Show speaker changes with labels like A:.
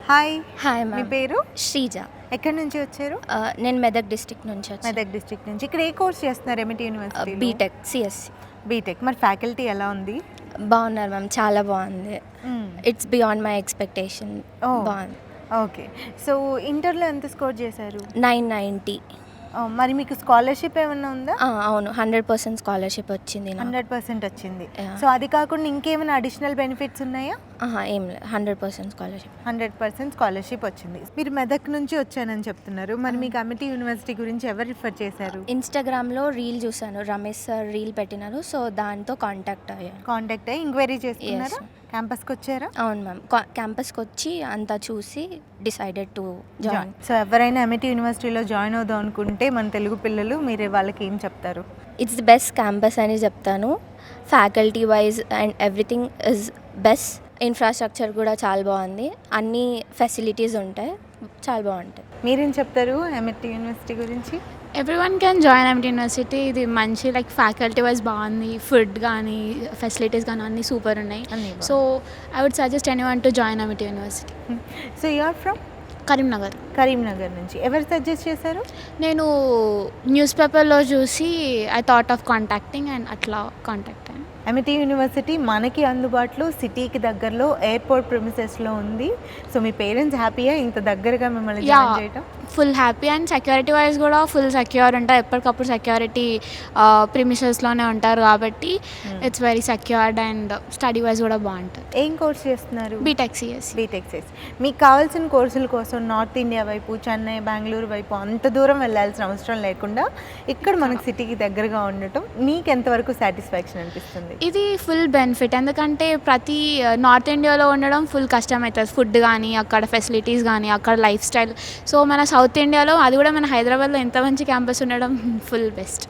A: Hi.
B: Hi
A: me
B: ma'am.
A: పేరు?
B: శ్రీజ.
A: ఎక్కడి నుంచి వచ్చారు?
B: నేను మెదక్ డిస్ట్రిక్ట్ నుంచి వచ్చాను.
A: మెదక్ డిస్ట్రిక్ట్ నుంచి. ఇక్కడ ఏ కోర్స్ చేస్తున్నారు MIT university?
B: BTech CSC.
A: BTech. మరి ఫ్యాకల్టీ ఎలా ఉంది?
B: బాగున్నారు మ్యామ్, చాలా బాగుంది. It's beyond my expectation.
A: Oh.
B: బాగుంది.
A: ఓకే. సో ఇంటర్లో ఎంత స్కోర్ చేశారు?
B: 990.
A: మరి మీకు స్కాలర్షిప్ ఏమన్నా ఉందా?
B: అవును, 100% స్కాలర్షిప్ వచ్చింది నాకు.
A: 100% వచ్చింది.
B: Yeah.
A: సో అది కాకుండా ఇంకేమైనా అడిషనల్ బెనిఫిట్స్ ఉన్నాయా?
B: ఏం లేదు, 100% స్కాలర్షిప్.
A: 100% స్కాలర్షిప్ వచ్చింది. మీరు మెదక్ నుంచి వచ్చానని చెప్తున్నారు. మరి మీకు ఎంఐటి యూనివర్సిటీ గురించి ఎవరు రిఫర్ చేశారు?
B: ఇన్స్టాగ్రామ్లో రీల్ చూసాను, రమేష్ సార్ రీల్ పెట్టినారు. సో దాంతో కాంటాక్ట్ అయ్యాను.
A: కాంటాక్ట్ అయ్యి ఎంక్వైరీ చేసుకున్నారా?
B: Yes.
A: క్యాంపస్కి వచ్చారా?
B: అవును మ్యామ్, క్యాంపస్కి వచ్చి అంతా చూసి డిసైడెడ్ టు జాయిన్.
A: సో ఎవరైనా ఎంఐటి యూనివర్సిటీలో జాయిన్ అవుదాం అనుకుంటే మన తెలుగు పిల్లలు మీరు వాళ్ళకి ఏం చెప్తారు?
B: ఇట్స్ ది బెస్ట్ క్యాంపస్ అని చెప్తాను. Faculty wise and everything is best. Infrastructure కూడా చాలా బాగుంది, అన్ని ఫెసిలిటీస్ ఉంటాయి, చాలా బాగుంటాయి.
A: మీరేం చెప్తారు ఎంఐటి యూనివర్సిటీ గురించి?
C: Everyone can join MIT university. ఇది మంచి లైక్ ఫ్యాకల్టీ వైజ్ బాగుంది, ఫుడ్ కానీ ఫెసిలిటీస్ కానీ అన్నీ సూపర్ ఉన్నాయి.
A: అన్నీ
C: so I would suggest anyone to join MIT university.
A: So you are from
C: Karimnagar.
A: Karimnagar నుంచి. ఎవరు సజెస్ట్ చేశారు?
C: నేను న్యూస్ పేపర్లో చూసి I thought of contacting and అట్లా కాంటాక్ట్ అయ్యాను.
A: ఎంఐటి యూనివర్సిటీ మనకి అందుబాటులో సిటీకి దగ్గరలో ఎయిర్పోర్ట్ ప్రిమిసెస్లో ఉంది. సో మీ పేరెంట్స్ హ్యాపీయా ఇంత దగ్గరగా మిమ్మల్ని జాయిన్ చేయటం?
C: Full happy. And security wise కూడా ఫుల్ సెక్యూర్ ఉంటారు, ఎప్పటికప్పుడు సెక్యూరిటీ ప్రిమిసెస్లోనే ఉంటారు కాబట్టి it's very secured. And study wise కూడా బాగుంటుంది.
A: ఏం కోర్స్ చేస్తున్నారు?
C: BTech CSC.
A: బీటెక్ చేసి మీకు కావాల్సిన కోర్సుల కోసం నార్త్ ఇండియా వైపు, చెన్నై, బెంగళూరు వైపు అంత దూరం వెళ్ళాల్సిన అవసరం లేకుండా ఇక్కడ మనకి సిటీకి దగ్గరగా ఉండటం మీకు ఎంతవరకు సాటిస్ఫాక్షన్ అనిపిస్తుంది?
C: ఇది ఫుల్ బెనిఫిట్, ఎందుకంటే ప్రతి నార్త్ ఇండియాలో ఉండడం ఫుల్ కష్టం అవుతుంది. ఫుడ్ కానీ అక్కడ ఫెసిలిటీస్ కానీ అక్కడ లైఫ్ స్టైల్. సో మన సౌత్ ఇండియాలో, అది కూడా మన హైదరాబాద్లో ఎంత మంచి క్యాంపస్ ఉండడం ఫుల్ బెస్ట్.